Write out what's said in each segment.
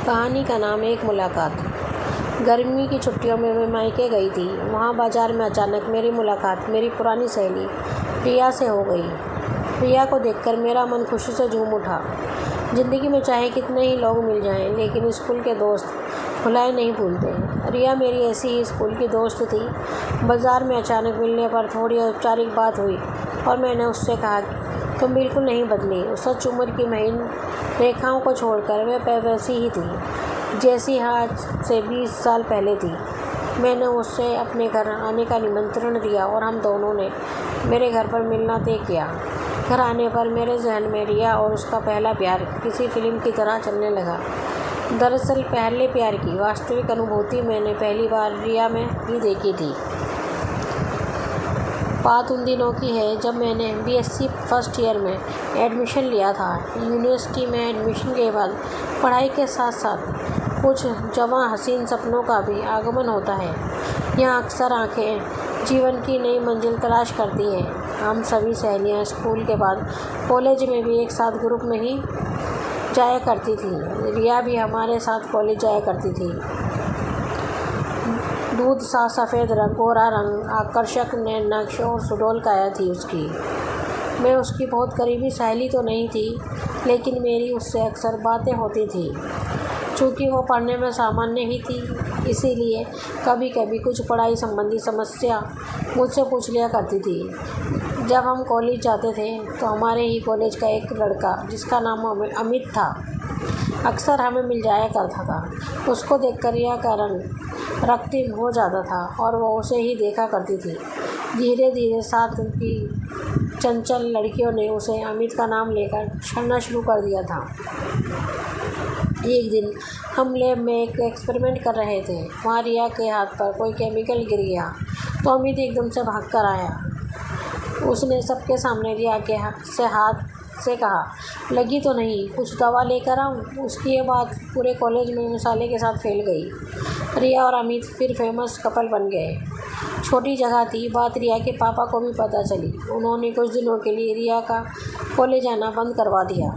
कहानी का नाम एक मुलाकात। गर्मी की छुट्टियों में मैं मायके गई थी। वहाँ बाज़ार में अचानक मेरी मुलाकात मेरी पुरानी सहेली रिया से हो गई। रिया को देखकर मेरा मन खुशी से झूम उठा। ज़िंदगी में चाहे कितने ही लोग मिल जाएं, लेकिन स्कूल के दोस्त भुलाए नहीं भूलते। रिया मेरी ऐसी ही स्कूल की दोस्त थी। बाज़ार में अचानक मिलने पर थोड़ी औपचारिक बात हुई और मैंने उससे कहा, तुम बिल्कुल नहीं बदली। सच उम्र की महीन रेखाओं को छोड़कर वह वैसी ही थी जैसी आज से 20 साल पहले थी। मैंने उससे अपने घर आने का निमंत्रण दिया और हम दोनों ने मेरे घर पर मिलना तय किया। घर आने पर मेरे जहन में रिया और उसका पहला प्यार किसी फिल्म की तरह चलने लगा। दरअसल पहले प्यार की वास्तविक अनुभूति मैंने पहली बार रिया में ही देखी थी। बात उन दिनों की है जब मैंने बीएससी फर्स्ट ईयर में एडमिशन लिया था। यूनिवर्सिटी में एडमिशन के बाद पढ़ाई के साथ साथ कुछ जवां हसीन सपनों का भी आगमन होता है। यहाँ अक्सर आंखें जीवन की नई मंजिल तलाश करती हैं। हम सभी सहेलियाँ स्कूल के बाद कॉलेज में भी एक साथ ग्रुप में ही जाया करती थी। रिया भी हमारे साथ कॉलेज जाया करती थी। दूध सा सफ़ेद रंग, गोरा रंग, आकर्षक नैन नक्श और सुडौल काया थी उसकी। मैं उसकी बहुत करीबी सहेली तो नहीं थी, लेकिन मेरी उससे अक्सर बातें होती थी। चूँकि वो पढ़ने में सामान्य ही थी, इसीलिए कभी कभी कुछ पढ़ाई संबंधी समस्या मुझसे पूछ लिया करती थी। जब हम कॉलेज जाते थे तो हमारे ही कॉलेज का एक लड़का जिसका नाम अमित था अक्सर हमें मिल जाया करता था। उसको देखकर रिया का रंग रक्तिम हो जाता था और वो उसे ही देखा करती थी। धीरे धीरे साथ की चंचल लड़कियों ने उसे अमित का नाम लेकर छेड़ना शुरू कर दिया था। एक दिन हम लैब में एक एक्सपेरिमेंट कर रहे थे। वहाँ रिया के हाथ पर कोई केमिकल गिर गया तो अमित एकदम से भाग कर आया। उसने सबके सामने रिया के हाथ से कहा, लगी तो नहीं, कुछ दवा लेकर आऊँ। उसकी ये बात पूरे कॉलेज में मिसाले के साथ फैल गई। रिया और अमित फिर फेमस कपल बन गए। छोटी जगह थी, बात रिया के पापा को भी पता चली। उन्होंने कुछ दिनों के लिए रिया का कॉलेज आना बंद करवा दिया।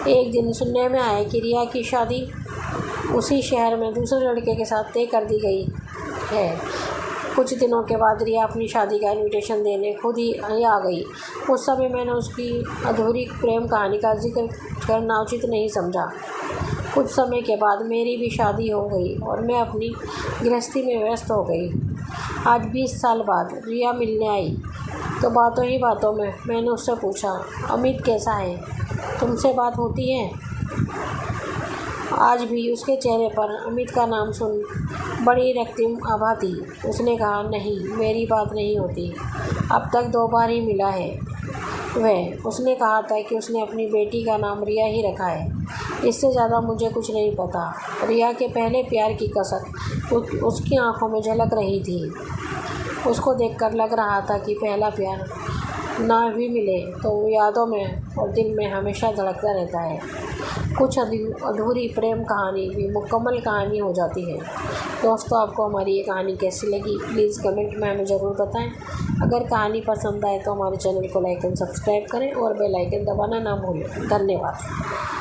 एक दिन सुनने में आया कि रिया की शादी उसी शहर में दूसरे लड़के के साथ तय कर दी गई है। कुछ दिनों के बाद रिया अपनी शादी का इनविटेशन देने खुद ही आ गई। उस समय मैंने उसकी अधूरी प्रेम कहानी का जिक्र करना उचित नहीं समझा। कुछ समय के बाद मेरी भी शादी हो गई और मैं अपनी गृहस्थी में व्यस्त हो गई। आज 20 साल बाद रिया मिलने आई तो बातों ही बातों में मैंने उससे पूछा, अमित कैसा है, तुमसे बात होती है? आज भी उसके चेहरे पर अमित का नाम सुन बड़ी रक्तिम आभा थी। उसने कहा, नहीं, मेरी बात नहीं होती। अब तक 2 बार ही मिला है उसने कहा था कि उसने अपनी बेटी का नाम रिया ही रखा है। इससे ज़्यादा मुझे कुछ नहीं पता। रिया के पहले प्यार की कसक उसकी आंखों में झलक रही थी। उसको देखकर लग रहा था कि पहला प्यार ना भी मिले तो यादों में और दिल में हमेशा धड़कता रहता है। कुछ अधूरी प्रेम कहानी भी मुकम्मल कहानी हो जाती है। दोस्तों, आपको हमारी ये कहानी कैसी लगी प्लीज़ कमेंट में हमें ज़रूर बताएं। अगर कहानी पसंद आए तो हमारे चैनल को लाइक एंड सब्सक्राइब करें और बेल आइकन दबाना ना भूलें। धन्यवाद।